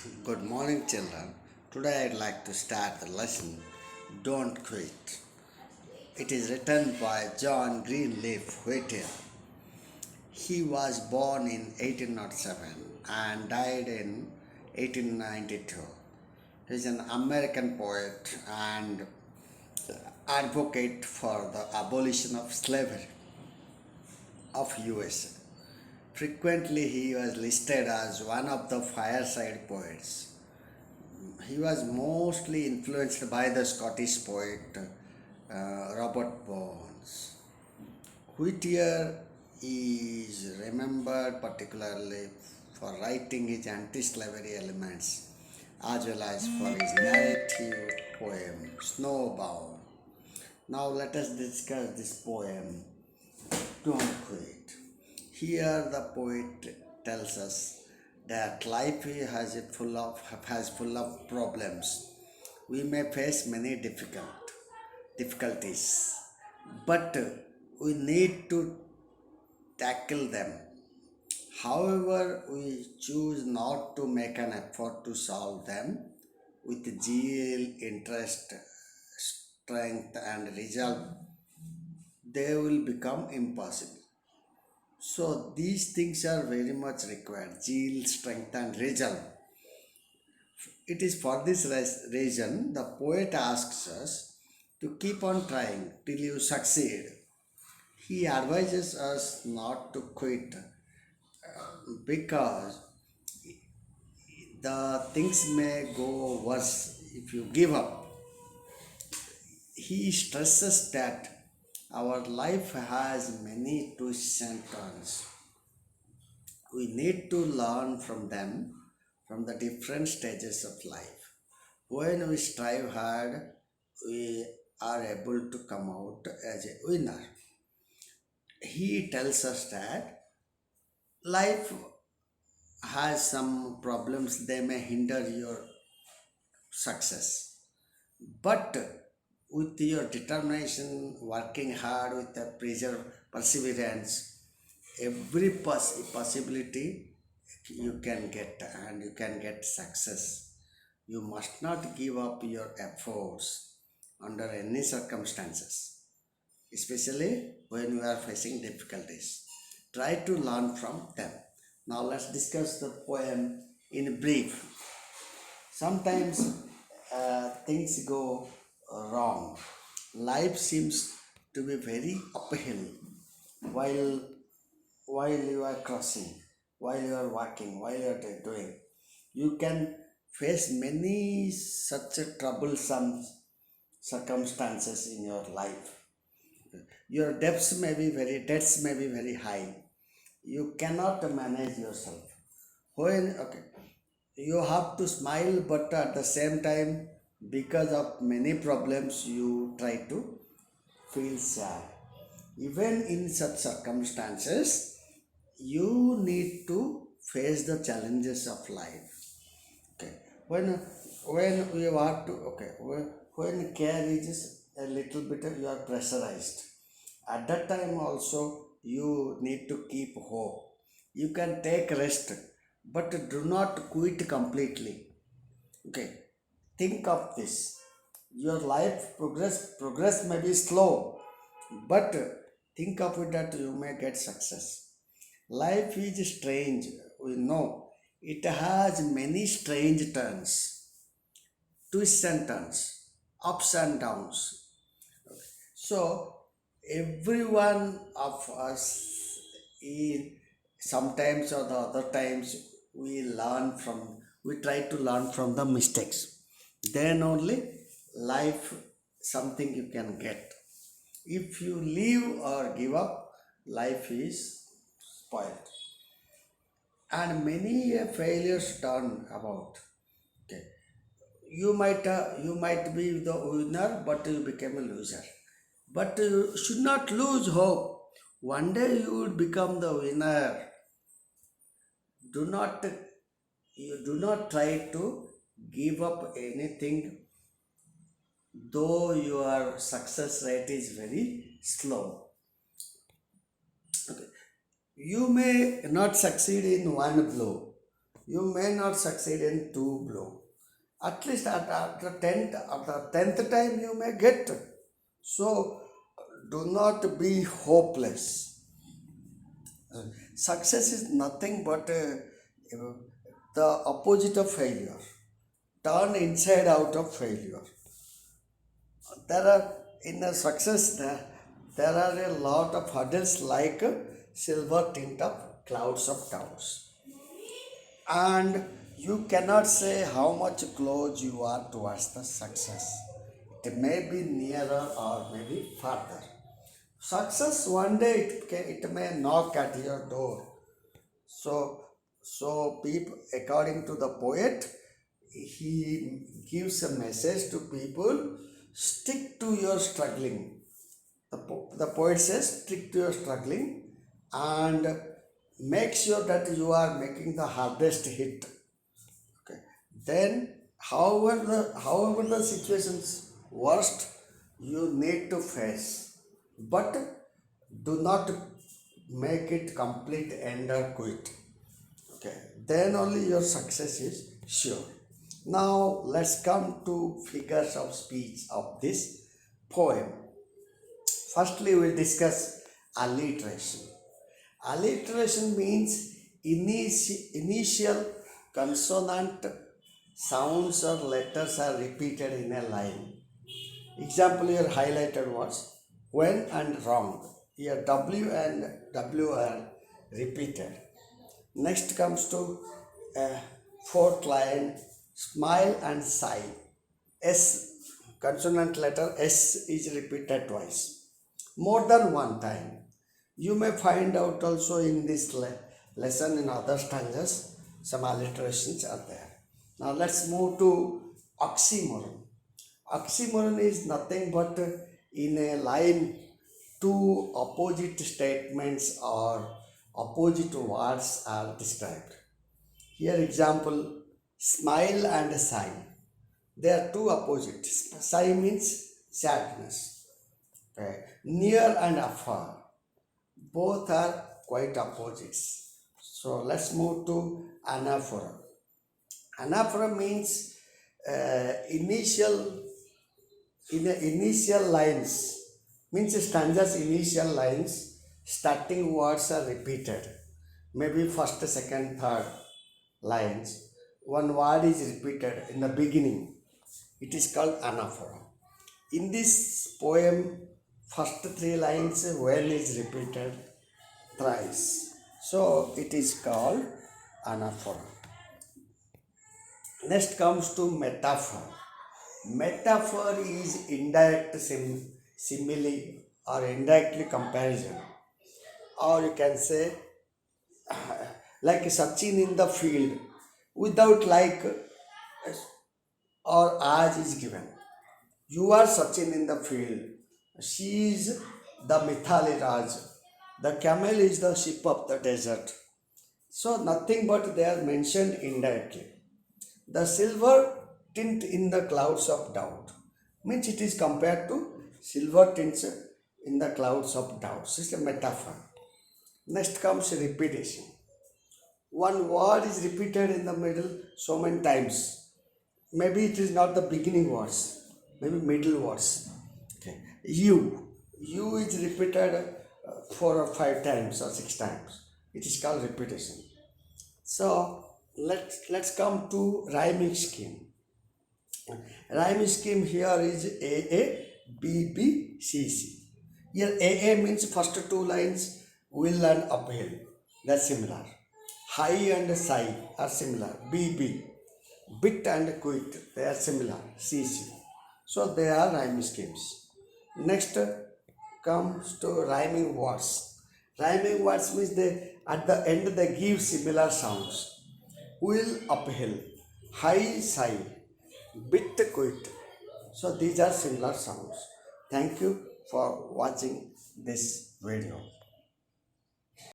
Good morning, children. Today I'd like to start the lesson Don't Quit. It is written by John Greenleaf Whittier. He was born in 1807 and died in 1892. He is an American poet and advocate for the abolition of slavery of USA. Frequently, he was listed as one of the fireside poets. He was mostly influenced by the Scottish poet Robert Burns. Whittier is remembered particularly for writing his anti slavery elements as well as for his narrative poem Snowbound. Now, let us discuss this poem Don't Quit. Here, the poet tells us that life has full of problems. We may face many difficulties, but we need to tackle them. However, we choose not to make an effort to solve them with zeal, interest, strength, and resolve. They will become impossible. So these things are very much required zeal, strength, and resolve. It is for this reason the poet asks us to keep on trying till you succeed. He advises us not to quit because the things may go worse if you give up. He stresses that our life has many twists and turns. We need to learn from them from the different stages of life. When we strive hard, we are able to come out as a winner. He tells us that life has some problems, they may hinder your success. But with your determination, working hard with the perseverance, every possibility you can get and you can get success. You must not give up your efforts under any circumstances, especially when you are facing difficulties. Try to learn from them. Now let's discuss the poem in brief. Sometimes things go wrong. Life seems to be very uphill while you are crossing, while you are walking, while you are doing. You can face many such troublesome circumstances in your life. Your debts may be very high. You cannot manage yourself. You have to smile, but at the same time, because of many problems, you try to feel sad. Even in such circumstances, you need to face the challenges of life. Okay, when we want to when care is a little bit you are pressurized. At that time also you need to keep hope. You can take rest, but do not quit completely. Okay, think of this. Your life progress may be slow, but think of it that you may get success. Life is strange, we know. It has many strange turns, twists and turns, ups and downs. So, every one of us, is, sometimes or the other times, we try to learn from the mistakes. Then only life, something you can get. If you leave or give up, life is spoiled. And many failures turn about. Okay, you might be the winner, but you became a loser. But you should not lose hope. One day you will become the winner. Do not you do not try to give up anything, though your success rate is very slow. Okay. You may not succeed in one blow, You may not succeed in two blow. At least at the tenth time you may get. So do not be hopeless. Success is nothing but the opposite of failure. Turn inside out of failure. There are in a success there are a lot of hurdles like silver tint of clouds of doubts, and you cannot say how much close you are towards the success. It may be nearer or maybe farther. Success one day it may knock at your door. So, so people, according to the poet, he gives a message to people: stick to your struggling. The poet says, stick to your struggling and make sure that you are making the hardest hit. Okay. Then, however the situation's worst, you need to face, but do not make it complete and quit. Okay, then only your success is sure. Now let's come to figures of speech of this poem. Firstly, we'll discuss alliteration. Alliteration means initial consonant sounds or letters are repeated in a line. Example here highlighted was when and wrong. Here W and W are repeated. Next comes to fourth line, smile and sigh. S, consonant letter S is repeated twice, more than one time. You may find out also in this lesson in other stanzas some alliterations are there. Now let's move to oxymoron. Oxymoron is nothing but in a line two opposite statements or opposite words are described. Here example, smile and sigh. They are two opposites. Sigh means sadness. Okay. Near and afar. Both are quite opposites. So let's move to anaphora. Anaphora means initial lines, means stanzas initial lines starting words are repeated, maybe first, second, third lines one word is repeated in the beginning. It is called anaphora. In this poem, first three lines when is repeated thrice, so it is called anaphora. Next comes to metaphor. Metaphor is indirect simile or indirectly comparison, or you can say like Sachin in the field without like or as is given. You are Sachin in the field. She is the Mithali Raj. The camel is the ship of the desert. So nothing but they are mentioned indirectly. The silver tint in the clouds of doubt means it is compared to silver tints in the clouds of doubt. It's a metaphor. Next comes repetition. One word is repeated in the middle so many times. Maybe it is not the beginning words, maybe middle words. Okay. You is repeated 4 or 5 times or 6 times. It is called repetition. So let's come to rhyming scheme. Rhyming scheme here is AA, BB, CC. Here AA means first two lines will and uphill. That's similar. High and sigh are similar. BB. Bit and quit, they are similar. CC. So they are rhyming schemes. Next comes to rhyming words. Rhyming words means they at the end they give similar sounds. Will uphill, high sigh, bit quit. So these are similar sounds. Thank you for watching this video.